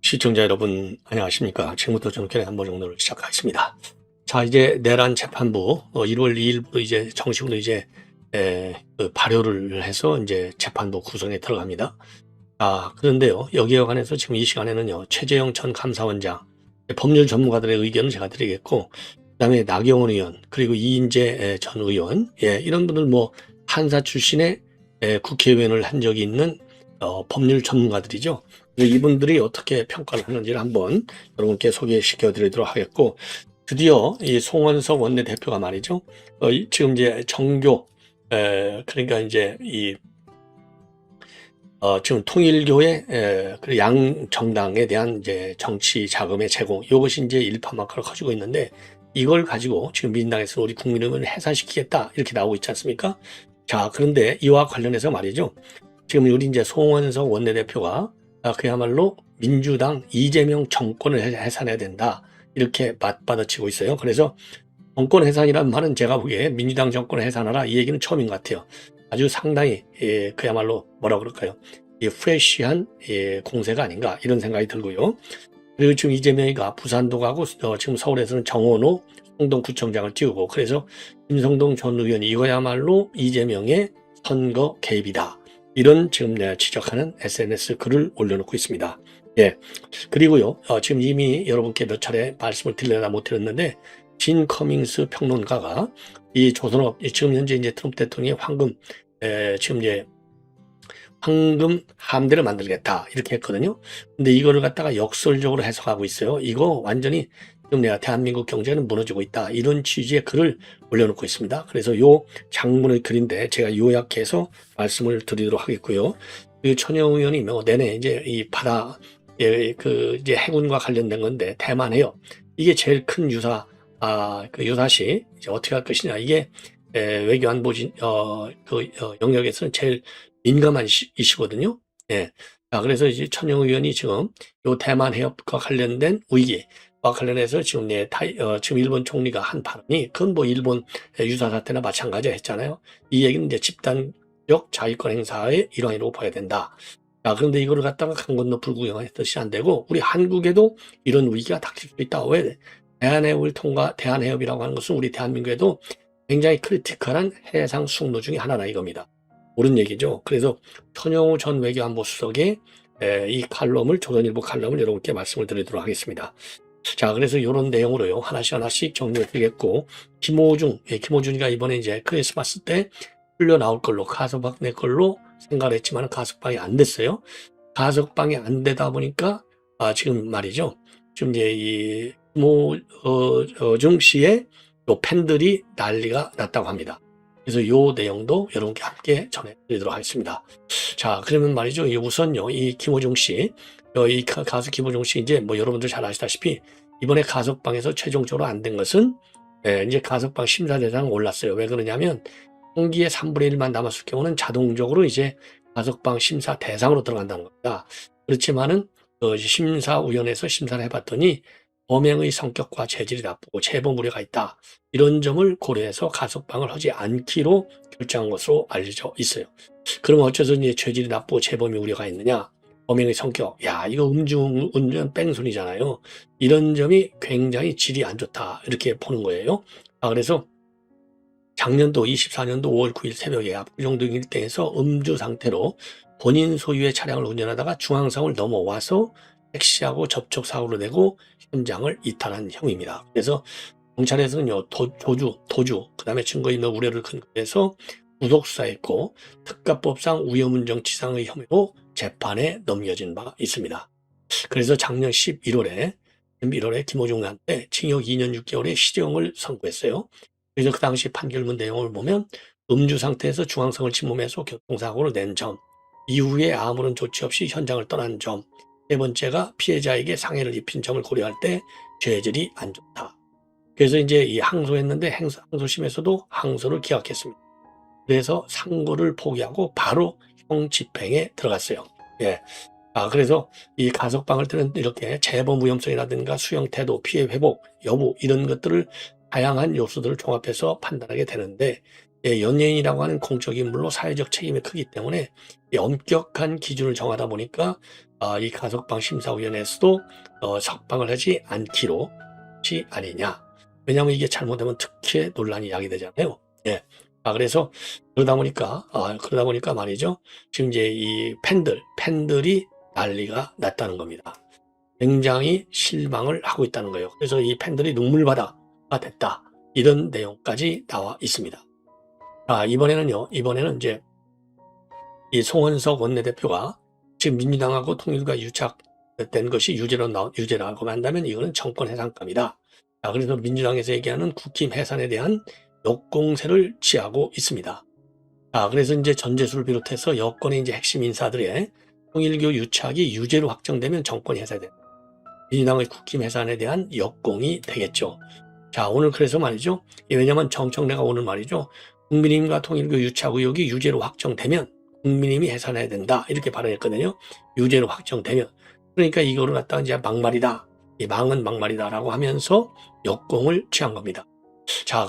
시청자 여러분 안녕하십니까. 지금부터 정권의 한번 정도를 시작하겠습니다. 자, 이제 내란 재판부 1월 2일부터 이제 정식으로 이제 발효를 해서 이제 재판부 구성에 들어갑니다. 그런데요, 여기에 관해서 지금 이 시간에는요, 최재형 전 감사원장, 법률 전문가들의 의견을 제가 드리겠고, 그다음에 나경원 의원, 그리고 이인재 전 의원, 이런 분들 판사 출신의 국회의원을 한 적이 있는 법률 전문가들이죠. 이분들이 어떻게 평가를 하는지를 한번 여러분께 소개시켜 드리도록 하겠고, 드디어 이 송원석 원내대표가 말이죠. 지금 이제 정교, 그러니까 이제 지금 통일교의 그 양 정당에 대한 이제 정치 자금의 제공, 이것이 이제 일파만파로 커지고 있는데, 이걸 가지고 지금 민당에서 우리 국민의힘을 해산시키겠다 이렇게 나오고 있지 않습니까? 자, 그런데 이와 관련해서 말이죠. 지금 우리 이제 송원석 원내대표가 그야말로 민주당 이재명 정권을 해산해야 된다 이렇게 맞받아치고 있어요. 그래서 정권 해산이란 말은 제가 보기에 민주당 정권을 해산하라 이 얘기는 처음인 것 같아요. 아주 상당히 그야말로 뭐라 그럴까요? 프레시한 공세가 아닌가 이런 생각이 들고요. 그리고 지금 이재명이가 부산도 가고 지금 서울에서는 정원호 성동구청장을 띄우고, 그래서 김성동 전 의원이 이거야말로 이재명의 선거 개입이다 이런 지금 내가 지적하는 SNS 글을 올려놓고 있습니다. 그리고요, 지금 이미 여러분께 몇 차례 말씀을 드리려다 못 드렸는데, 진 커밍스 평론가가 이 조선업, 지금 현재 이제 트럼프 대통령의 지금 이제 황금 함대를 만들겠다 이렇게 했거든요. 근데 이거를 갖다가 역설적으로 해석하고 있어요. 이거 완전히 지금 내가 대한민국 경제는 무너지고 있다 이런 취지의 글을 올려놓고 있습니다. 그래서 요 장문의 글인데 제가 요약해서 말씀을 드리도록 하겠고요. 그 천영 의원이 내내 이제 이 바다 이제 해군과 관련된 건데 대만 해협 이게 제일 큰 유사시 이제 어떻게 할 것이냐, 이게 외교안보 영역에서는 제일 민감한 이슈거든요. 그래서 이제 천영 의원이 지금 요 대만 해협과 관련된 위기와 관련해서 지금 지금 일본 총리가 한 발언이 그건 일본 유사 사태나 마찬가지 했잖아요. 이 얘기는 이제 집단적 자위권 행사의 일환이라고 봐야 된다. 그런데 이거를 갖다가 강 건너 불구경했듯이 안 되고, 우리 한국에도 이런 위기가 닥칠 수 있다. 왜? 대한해협이라고 하는 것은 우리 대한민국에도 굉장히 크리티컬한 해상 숙로 중에 하나다 이겁니다. 옳은 얘기죠. 그래서 천영우 전 외교안보 수석의 이 조선일보 칼럼을 여러분께 말씀을 드리도록 하겠습니다. 자, 그래서 이런 내용으로요, 하나씩 정리를 드리겠고, 김호준이가 이번에 이제 크리스마스 때 풀려 나올 걸로, 가석방 낼 걸로 생각을 했지만 가석방이 안 됐어요. 가석방이 안 되다 보니까 지금 말이죠. 지금 이제 이 김호중 씨의 팬들이 난리가 났다고 합니다. 그래서 이 내용도 여러분께 함께 전해드리도록 하겠습니다. 자, 그러면 말이죠. 우선요, 이 김호중 씨, 이 가수 김호중 씨, 이제 여러분들 잘 아시다시피 이번에 가석방에서 최종적으로 안 된 것은 이제 가석방 심사 대상 올랐어요. 왜 그러냐면 형기의 3분의 1만 남았을 경우는 자동적으로 이제 가석방 심사 대상으로 들어간다는 겁니다. 그렇지만은 심사위원회에서 심사를 해봤더니 범행의 성격과 재질이 나쁘고 재범 우려가 있다. 이런 점을 고려해서 가석방을 하지 않기로 결정한 것으로 알려져 있어요. 그럼 어째서 이제 재질이 나쁘고 재범이 우려가 있느냐? 범행의 성격. 이거 음주운전 뺑소니잖아요. 이런 점이 굉장히 질이 안 좋다. 이렇게 보는 거예요. 그래서 작년도 24년도 5월 9일 새벽에 압구정동 일대에서 음주 상태로 본인 소유의 차량을 운전하다가 중앙선을 넘어와서 택시하고 접촉사고를 내고 현장을 이탈한 혐의입니다. 그래서 경찰에서는요, 도주, 그 다음에 증거인멸 우려를 근거해서 구속수사했고, 특가법상 위험운전치상의 혐의로 재판에 넘겨진 바 있습니다. 그래서 작년 11월에 김호중한테 징역 2년 6개월의 실형을 선고했어요. 그래서 그 당시 판결문 내용을 보면 음주 상태에서 중앙선을 침범해서 교통사고를 낸 점, 이후에 아무런 조치 없이 현장을 떠난 점, 세 번째가 피해자에게 상해를 입힌 점을 고려할 때 죄질이 안 좋다. 그래서 이제 항소했는데 항소심에서도 항소를 기각했습니다. 그래서 상고를 포기하고 바로 형 집행에 들어갔어요. 그래서 이 가석방을 때는 이렇게 재범 위험성이라든가 수용 태도, 피해 회복 여부 이런 것들을 다양한 요소들을 종합해서 판단하게 되는데, 연예인이라고 하는 공적 인물로 사회적 책임이 크기 때문에 이 엄격한 기준을 정하다 보니까 이 가석방 심사위원회에서도 석방을 하지 않기로 하지 아니냐. 왜냐하면 이게 잘못되면 특혜 논란이 야기되잖아요. 예. 그래서 그러다 보니까 말이죠. 지금 이제 이 팬들이 난리가 났다는 겁니다. 굉장히 실망을 하고 있다는 거예요. 그래서 이 팬들이 눈물바다가 됐다. 이런 내용까지 나와 있습니다. 이번에는 이제 이 송원석 원내대표가 지금 민주당하고 통일과 유착된 것이 유죄라고 한다면 이거는 정권 해산감이다. 그래서 민주당에서 얘기하는 국힘 해산에 대한 역공세를 취하고 있습니다. 그래서 이제 전재수를 비롯해서 여권의 이제 핵심 인사들의 통일교 유착이 유죄로 확정되면 정권이 해산된다. 민주당의 국힘 해산에 대한 역공이 되겠죠. 오늘 그래서 말이죠. 왜냐하면 정청래가 오늘 말이죠. 국민의힘과 통일교 유착 의혹이 유죄로 확정되면 국민의힘이 해산해야 된다. 이렇게 발언했거든요. 유죄로 확정되면. 그러니까 이거를 갖다가 이제 막말이다. 이 망은 막말이다라고 하면서 역공을 취한 겁니다.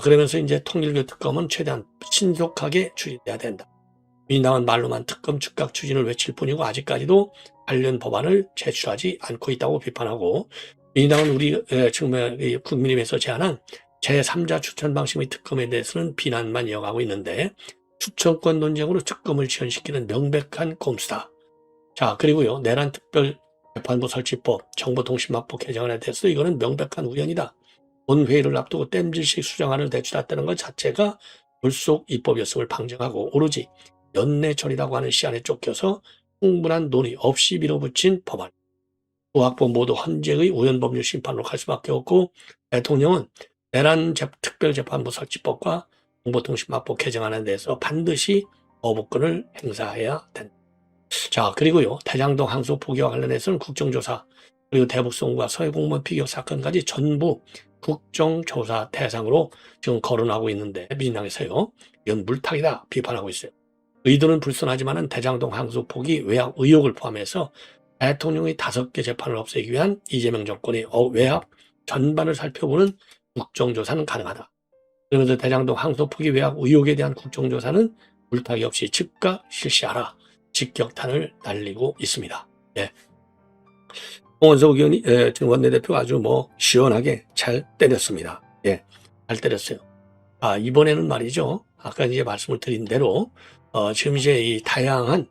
그러면서 이제 통일교 특검은 최대한 신속하게 추진돼야 된다. 민주당은 말로만 특검 즉각 추진을 외칠 뿐이고 아직까지도 관련 법안을 제출하지 않고 있다고 비판하고, 민주당은 우리 지금 국민의힘에서 제안한 제3자 추천 방식의 특검에 대해서는 비난만 이어가고 있는데 추천권 논쟁으로 특검을 지연시키는 명백한 꼼수다. 그리고요, 내란 특별재판부 설치법, 정보통신망법 개정안에 대해서 이거는 명백한 우연이다. 본회의를 앞두고 땜질식 수정안을 제출했다는 것 자체가 불속 입법이었음을 방증하고 오로지 연내 처리라고 하는 시안에 쫓겨서 충분한 논의 없이 밀어붙인 법안. 두 학번 모두 헌재의 우연법률 심판으로 갈 수밖에 없고, 대통령은 내란 특별재판부 설치법과 정보통신망법 개정안에 대해서 반드시 거부권을 행사해야 된다. 그리고요, 대장동 항소 포기와 관련해서는 국정조사, 그리고 대북송과 서해공무원 피격 사건까지 전부 국정조사 대상으로 지금 거론하고 있는데 민주당에서요, 이건 물타기다 비판하고 있어요. 의도는 불순하지만은 대장동 항소 포기 외압 의혹을 포함해서 대통령의 5개 재판을 없애기 위한 이재명 정권의 외압 전반을 살펴보는 국정조사는 가능하다. 그러면서 대장동 항소 포기 외압 의혹에 대한 국정조사는 물타기 없이 즉각 실시하라. 직격탄을 날리고 있습니다. 홍원석 의원이 지금 원내대표가 아주 시원하게 잘 때렸습니다. 잘 때렸어요. 이번에는 말이죠. 아까 이제 말씀을 드린 대로 지금 이제 이 다양한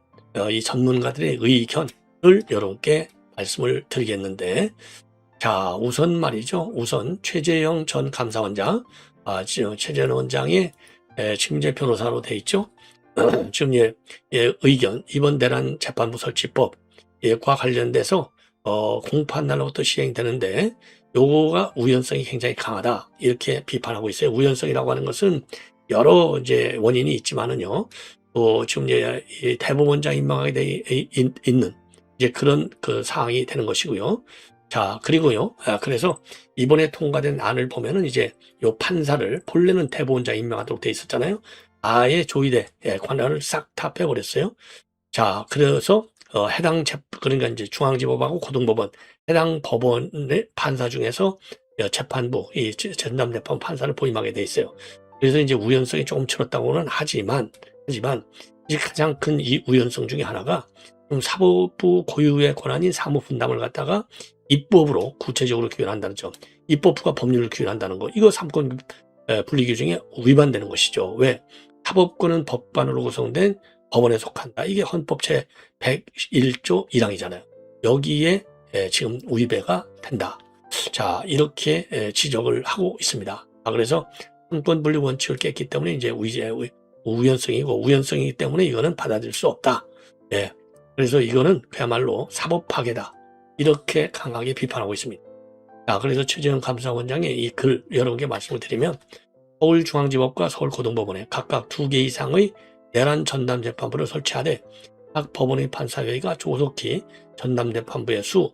이 전문가들의 의견을 여러분께 말씀을 드리겠는데, 우선 말이죠. 우선 최재형 전 감사원장, 최재형 원장의 지금 이제 변호사로 돼 있죠. 지금 의견, 이번 내란 재판부 설치법과 관련돼서 공판 날로부터 시행되는데 요거가 우연성이 굉장히 강하다. 이렇게 비판하고 있어요. 우연성이라고 하는 것은 여러 이제 원인이 있지만은요. 지금 이제 대법원장 임명하게 돼 있는 이제 그런 그 사항이 되는 것이고요. 그리고요. 그래서 이번에 통과된 안을 보면은 이제 요 판사를 본래는 대법원장 임명하도록 돼 있었잖아요. 아예 조의대 관할을 싹 다 빼버렸어요. 그래서 그러니까 이제 중앙지법하고 고등법원 해당 법원의 판사 중에서 재판부 이 전담재판부 판사를 보임하게 돼 있어요. 그래서 이제 우연성이 조금 줄었다고는 하지만 이제 가장 큰 이 우연성 중에 하나가 사법부 고유의 권한인 사무분담을 갖다가 입법으로 구체적으로 규율한다는 점. 입법부가 법률을 규율한다는 거. 이거 삼권 분리 규정에 위반되는 것이죠. 왜? 사법권은 법관으로 구성된 법원에 속한다. 이게 헌법 제 101조 1항이잖아요. 여기에 지금 위배가 된다. 이렇게 지적을 하고 있습니다. 그래서 삼권 분리 원칙을 깼기 때문에 이제 우연성이기 때문에 이거는 받아들일 수 없다. 그래서 이거는 그야말로 사법 파괴다. 이렇게 강하게 비판하고 있습니다. 그래서 최재형 감사원장의 이 글 여러 개 말씀을 드리면, 서울중앙지법과 서울고등법원에 각각 2개 이상의 내란 전담재판부를 설치하되 각 법원의 판사회의가 조속히 전담재판부의 수,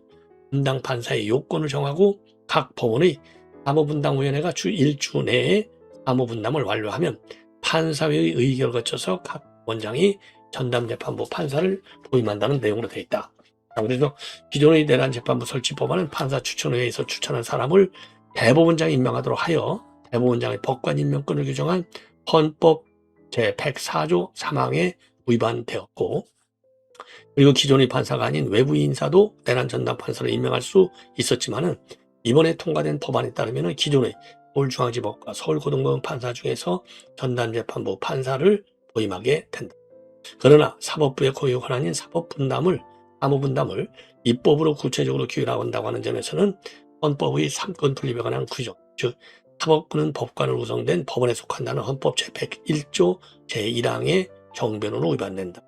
분당 판사의 요건을 정하고 각 법원의 사무분담위원회가 주 1주 내에 사무분담을 완료하면 판사회의 의결을 거쳐서 각 원장이 전담재판부 판사를 보임한다는 내용으로 되어 있다. 그래서 기존의 내란 재판부 설치 법안은 판사 추천회의에서 추천한 사람을 대법원장이 임명하도록 하여 대법원장의 법관 임명권을 규정한 헌법 제104조 3항에 위반되었고, 그리고 기존의 판사가 아닌 외부 인사도 내란 전담 판사를 임명할 수 있었지만은 이번에 통과된 법안에 따르면은 기존의 서울중앙지법과 서울고등법원 판사 중에서 전담재판부 판사를 도임하게 된다. 그러나 사법부의 고유 권한인 사무분담을 입법으로 구체적으로 규율한다고 하는 점에서는 헌법의 삼권 분립에 관한 규정, 즉 사법부는 법관을 구성된 법원에 속한다는 헌법 제101조 제1항의 정변으로 위반된다.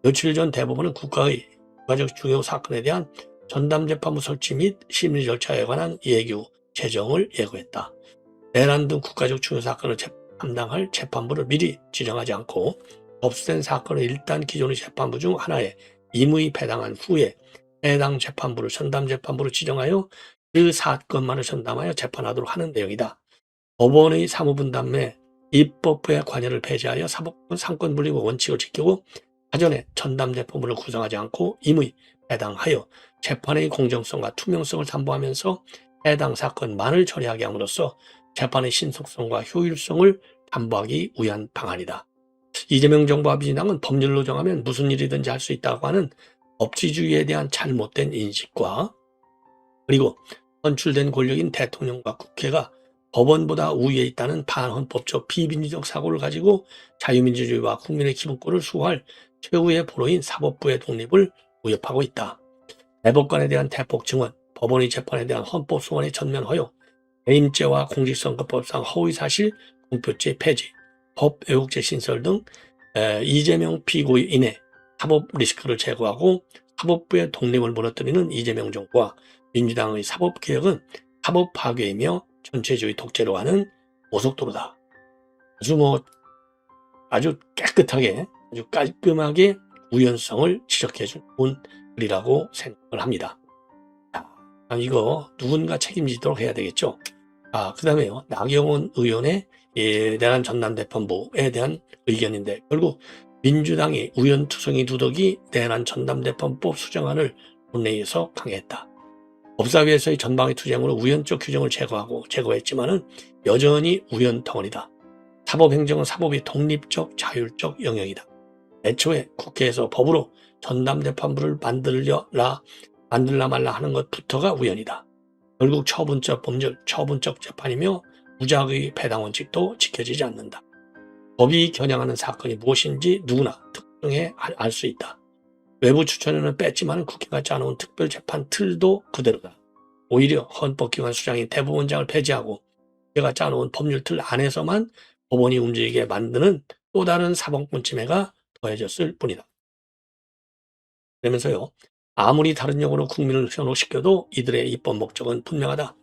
며칠 전 대법원은 국가적 중요 사건에 대한 전담재판부 설치 및 심리 절차에 관한 예규 제정을 예고했다. 내란 등 국가적 중요 사건을 담당할 재판부를 미리 지정하지 않고 접수된 사건을 일단 기존의 재판부 중 하나에 임의 배당한 후에 해당 재판부를 전담재판부로 지정하여 그 사건만을 전담하여 재판하도록 하는 내용이다. 법원의 사무분담에 입법부의 관여를 배제하여 사법부 상권분립의 원칙을 지키고 사전에 전담재판부를 구성하지 않고 임의 배당하여 재판의 공정성과 투명성을 담보하면서 해당 사건만을 처리하게 함으로써 재판의 신속성과 효율성을 담보하기 위한 방안이다. 이재명 정부와 민주당은 법률로 정하면 무슨 일이든지 할 수 있다고 하는 법치주의에 대한 잘못된 인식과 그리고 선출된 권력인 대통령과 국회가 법원보다 우위에 있다는 반헌법적 비민주적 사고를 가지고 자유민주주의와 국민의 기본권을 수호할 최후의 보루인 사법부의 독립을 위협하고 있다. 대법관에 대한 대폭 증언, 법원의 재판에 대한 헌법 소원의 전면 허용, 해임죄와 공직선거법상 허위사실 공표죄 폐지, 법 왜곡죄 신설 등 이재명 피고인의 사법 리스크를 제거하고 사법부의 독립을 무너뜨리는 이재명 정부와 민주당의 사법개혁은 사법 파괴이며 전체주의 독재로 가는 고속도로다. 아주 깨끗하게 아주 깔끔하게 우연성을 지적해준 글이라고 생각을 합니다. 이거 누군가 책임지도록 해야 되겠죠. 그 다음에요. 나경원 의원의 내란 전담재판부에 대한 의견인데 결국 민주당이 우연투성이 두덕이 내란 전담재판법 수정안을 본회의에서 강행했다. 법사위에서의 전방위 투쟁으로 우연적 규정을 제거했지만은 여전히 우연덩어리다. 사법행정은 사법이 독립적 자율적 영역이다. 애초에 국회에서 법으로 전담재판부를 만들라 말라 하는 것부터가 우연이다. 결국 처분적 법률, 처분적 재판이며 무작의 배당 원칙도 지켜지지 않는다. 법이 겨냥하는 사건이 무엇인지 누구나 특정해 알 수 있다. 외부 추천에는 뺐지만 국회가 짜놓은 특별재판 틀도 그대로다. 오히려 헌법기관 수장인 대법원장을 폐지하고 국회가 짜놓은 법률 틀 안에서만 법원이 움직이게 만드는 또 다른 사법권 침해가 더해졌을 뿐이다. 그러면서요. 아무리 다른 용어로 국민을 현혹시켜도 이들의 입법 목적은 분명하다.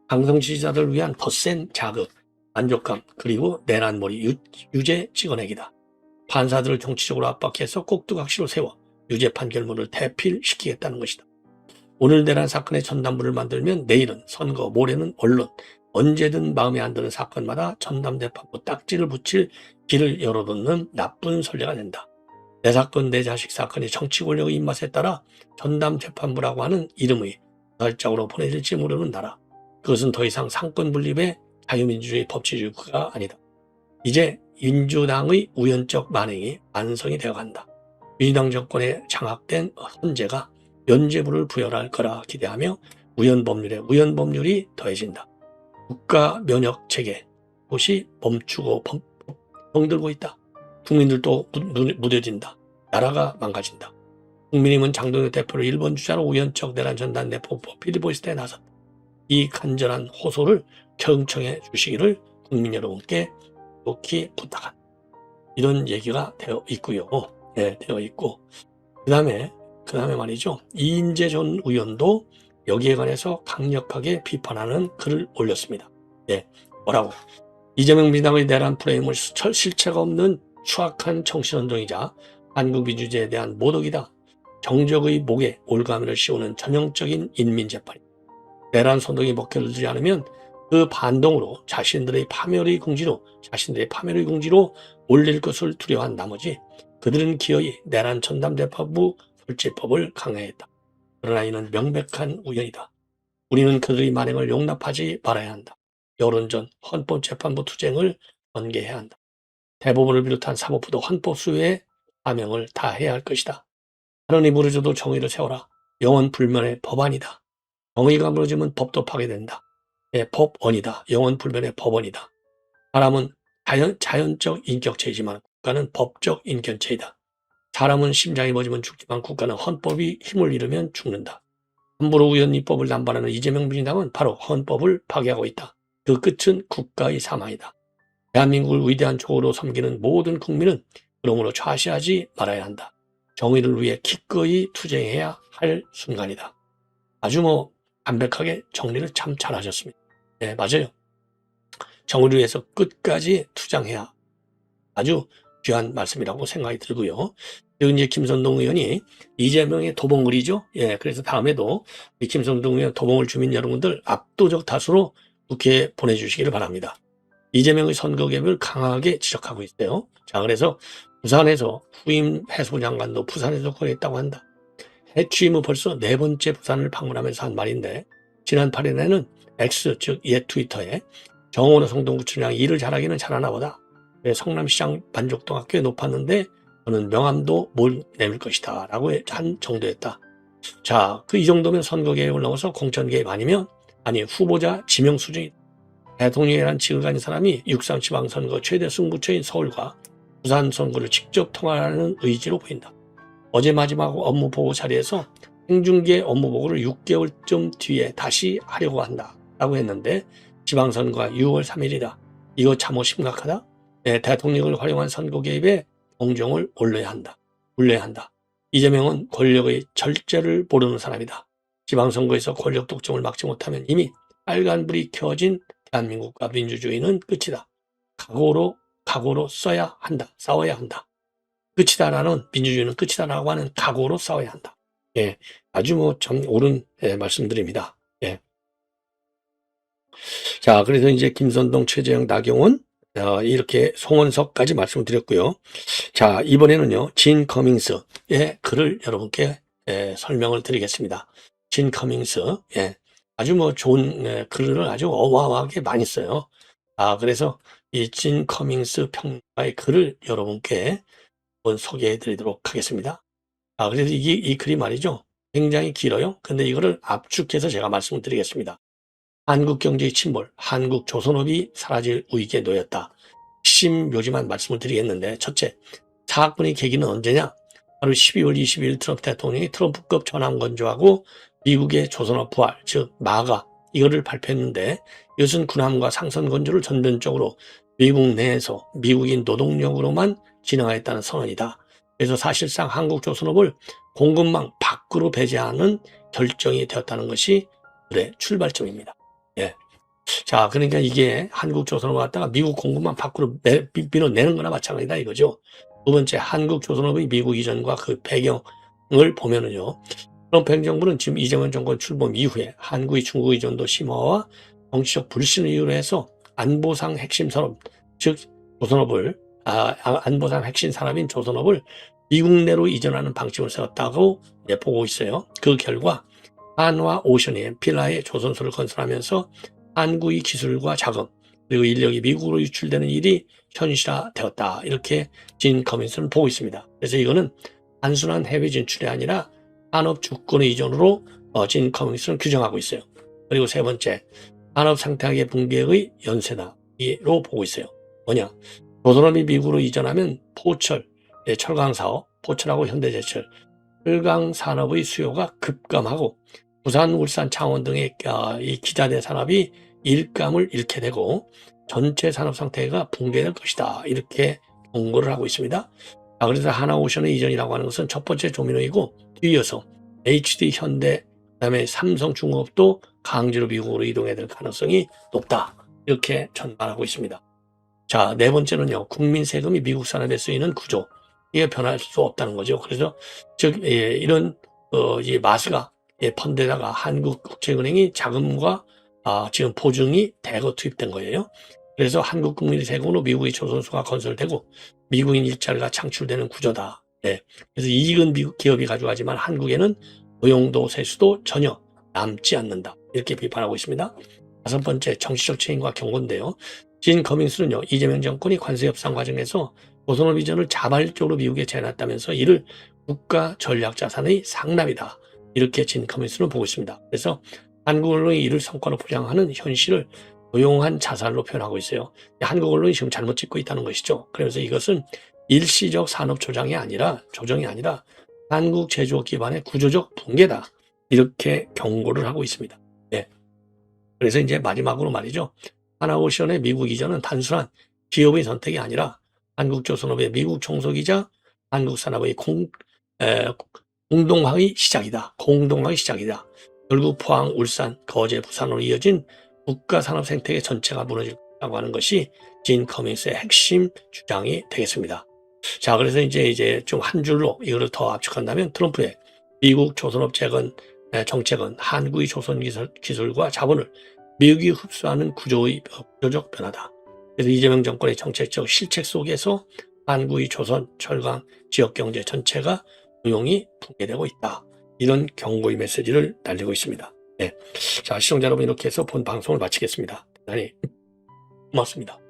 강성 지지자들을 위한 더 센 자극, 만족감, 그리고 내란몰이 유죄 찍어내기다. 판사들을 정치적으로 압박해서 꼭두각시로 세워 유죄 판결문을 대필시키겠다는 것이다. 오늘 내란 사건의 전담부를 만들면 내일은 선거, 모레는 언론, 언제든 마음에 안 드는 사건마다 전담재판부 딱지를 붙일 길을 열어놓는 나쁜 선례가 된다. 내 사건, 내 자식 사건이 정치 권력의 입맛에 따라 전담재판부라고 하는 이름의 날짝으로 보내질지 모르는 나라. 그것은 더 이상 상권 분립의 자유민주주의 법치주의가 아니다. 이제 민주당의 우연적 만행이 완성이 되어간다. 민주당 정권에 장악된 헌재가 면죄부를 부여할 거라 기대하며 우연법률에 우연법률이 더해진다. 국가 면역 체계, 그것이 멈추고 병들고 있다. 국민들도 무뎌진다. 나라가 망가진다. 국민의힘은 장동혁 대표를 1번 주자로 우연적 내란 전단 내포법 필리버스터에 나섰다. 이 간절한 호소를 경청해 주시기를 국민 여러분께 높이 부탁한다. 이런 얘기가 되어 있고요. 네, 되어 있고 그 다음에 말이죠. 이인재 전 의원도 여기에 관해서 강력하게 비판하는 글을 올렸습니다. 네, 뭐라고? 이재명 민주당의 내란 프레임을 실체가 없는 추악한 정신운동이자 한국민주주의에 대한 모독이다. 정적의 목에 올가미를 씌우는 전형적인 인민재판. 내란 선동이 먹혀를 들지 않으면 그 반동으로 자신들의 파멸의 공지로 올릴 것을 두려워한 나머지 그들은 기어이 내란 전담재판부 설치법을 강행했다. 그러나 이는 명백한 우연이다. 우리는 그들의 만행을 용납하지 말아야 한다. 여론전, 헌법재판부 투쟁을 전개해야 한다. 대법원을 비롯한 사법부도 헌법 수호의 사명을 다해야 할 것이다. 하늘이 무너져도 정의를 세워라. 영원 불면의 법안이다. 정의가 무너지면 법도 파괴된다. 법원이다. 영원 불면의 법원이다. 사람은 자연적 인격체이지만 국가는 법적 인격체이다. 사람은 심장이 멎으면 죽지만 국가는 헌법이 힘을 잃으면 죽는다. 함부로 우연입법을 남발하는 이재명 민주당은 바로 헌법을 파괴하고 있다. 그 끝은 국가의 사망이다. 대한민국을 위대한 조국으로 섬기는 모든 국민은 그러므로 좌시하지 말아야 한다. 정의를 위해 기꺼이 투쟁해야 할 순간이다. 아주 담백하게 정리를 참 잘하셨습니다. 네, 맞아요. 정의를 위해서 끝까지 투쟁해야 아주 귀한 말씀이라고 생각이 들고요. 그리고 이제 김선동 의원이 이재명의 도봉을이죠. 그래서 다음에도 이 김선동 의원 도봉을 주민 여러분들 압도적 다수로 국회에 보내주시기를 바랍니다. 이재명의 선거 개입을 강하게 지적하고 있어요. 자, 그래서 부산에서 후임 해수부 장관도 부산에서 거했다고 한다. 해취임 후 벌써 4번째 부산을 방문하면서 한 말인데 지난 8일에는 X, 즉 옛 트위터에 정원호 성동구청장 일을 잘하기는 잘하나 보다. 성남시장 만족도가 꽤 높았는데 저는 명함도 못 내밀 것이다 라고 한 정도였다. 자, 이 정도면 선거 개입을 넘어서 공천 개입 아니면 후보자 지명 수준이다. 대통령이라는 직을 가진 사람이 6.3 지방선거 최대 승부처인 서울과 부산 선거를 직접 통할하는 의지로 보인다. 어제 마지막 업무 보고 자리에서 생중계 업무 보고를 6개월쯤 뒤에 다시 하려고 한다 라고 했는데 지방선거가 6월 3일이다. 이거 참으로 심각하다. 대통령을 활용한 선거 개입에 공정을 올려야 한다. 이재명은 권력의 절제를 모르는 사람이다. 지방선거에서 권력 독점을 막지 못하면 이미 빨간불이 켜진 대한민국과 민주주의는 끝이다. 각오로 싸워야 한다. 끝이다라는 민주주의는 끝이다라고 하는 각오로 싸워야 한다. 아주 참 옳은 말씀드립니다. 자, 그래서 이제 김선동, 최재형, 나경원 이렇게 송원석까지 말씀을 드렸고요. 자, 이번에는요 진 커밍스의 글을 여러분께 설명을 드리겠습니다. 진 커밍스 아주 좋은 글을 아주 어마어마하게 많이 써요. 그래서 이 진 커밍스 평론가의 글을 여러분께 한번 소개해 드리도록 하겠습니다. 그래서 이 글이 말이죠 굉장히 길어요. 근데 이거를 압축해서 제가 말씀을 드리겠습니다. 한국 경제의 침몰, 한국 조선업이 사라질 위기에 놓였다. 핵심 묘지만 말씀을 드리겠는데, 첫째, 사건의 계기는 언제냐? 바로 12월 22일 트럼프 대통령이 트럼프급 전환 건조하고 미국의 조선업 부활, 즉 마가 이거를 발표했는데, 이것은 군함과 상선 건조를 전면적으로 미국 내에서 미국인 노동력으로만 진행하였다는 선언이다. 그래서 사실상 한국 조선업을 공급망 밖으로 배제하는 결정이 되었다는 것이 그의 출발점입니다. 자, 그러니까 이게 한국 조선업을 갖다가 미국 공급망 밖으로 밀어내는 거나 마찬가지다 이거죠. 두 번째, 한국 조선업의 미국 이전과 그 배경을 보면은요. 트럼프 행정부는 지금 이재명 정권 출범 이후에 한국의 중국 의존도 심화와 정치적 불신을 이유로 해서 안보상 핵심 산업, 즉 조선업을 안보상 핵심 산업인 조선업을 미국 내로 이전하는 방침을 세웠다고 보고 있어요. 그 결과 한화 오션이 필라에 조선소를 건설하면서 한국의 기술과 자금 그리고 인력이 미국으로 유출되는 일이 현실화되었다. 이렇게 진 커밍스는 보고 있습니다. 그래서 이거는 단순한 해외 진출이 아니라 산업 주권의 이전으로 진 커밍스는 규정하고 있어요. 그리고 세 번째, 산업 상태하게 붕괴의 연쇄다로 보고 있어요. 뭐냐? 조선업이 미국으로 이전하면 포철, 철강사업, 포철하고 현대제철, 철강 산업의 수요가 급감하고 부산, 울산, 창원 등의 이 기자재 산업이 일감을 잃게 되고 전체 산업 상태가 붕괴될 것이다. 이렇게 경고를 하고 있습니다. 그래서 하나오션의 이전이라고 하는 것은 첫 번째 조미노이고 뒤이어서 HD, 현대, 그다음에 삼성, 중공업도 강제로 미국으로 이동해야 될 가능성이 높다. 이렇게 전망하고 있습니다. 자, 네 번째는요. 국민 세금이 미국 산업에 쓰이는 구조. 이게 변할 수 없다는 거죠. 그래서 즉 이런 이 마스가 펀드에다가 한국국제은행이 자금과 지금 보증이 대거 투입된 거예요. 그래서 한국 국민의 세금으로 미국의 조선소가 건설되고 미국인 일자리가 창출되는 구조다. 그래서 이익은 미국 기업이 가져가지만 한국에는 고용도 세수도 전혀 남지 않는다. 이렇게 비판하고 있습니다. 다섯 번째, 정치적 책임과 경고인데요. 진 커밍스는요. 이재명 정권이 관세 협상 과정에서 조선업 이전을 자발적으로 미국에 제안했다면서 이를 국가 전략 자산의 상납이다. 이렇게 진커뮤니스트는 보고 있습니다. 그래서 한국 언론이 이를 성과로 포장하는 현실을 고용한 자살로 표현하고 있어요. 한국 언론이 지금 잘못 찍고 있다는 것이죠. 그래서 이것은 일시적 산업 조정이 아니라 한국 제조업 기반의 구조적 붕괴다. 이렇게 경고를 하고 있습니다. 예. 그래서 이제 마지막으로 말이죠. 하나오션의 미국 이전은 단순한 기업의 선택이 아니라 한국조선업의 미국 종속이자 한국 산업의 공동화의 시작이다. 결국 포항, 울산, 거제, 부산으로 이어진 국가 산업 생태계 전체가 무너질 거라고 하는 것이 진 커밍스의 핵심 주장이 되겠습니다. 자, 그래서 이제 좀 한 줄로 이거를 더 압축한다면 트럼프의 미국 조선업 정책은 한국의 조선 기술과 자본을 미국이 흡수하는 구조적 변화다. 그래서 이재명 정권의 정책적 실책 속에서 한국의 조선, 철강, 지역경제 전체가 조용히 붕괴되고 있다. 이런 경고의 메시지를 날리고 있습니다. 네. 자, 시청자 여러분, 이렇게 해서 본 방송을 마치겠습니다. 대단히 고맙습니다.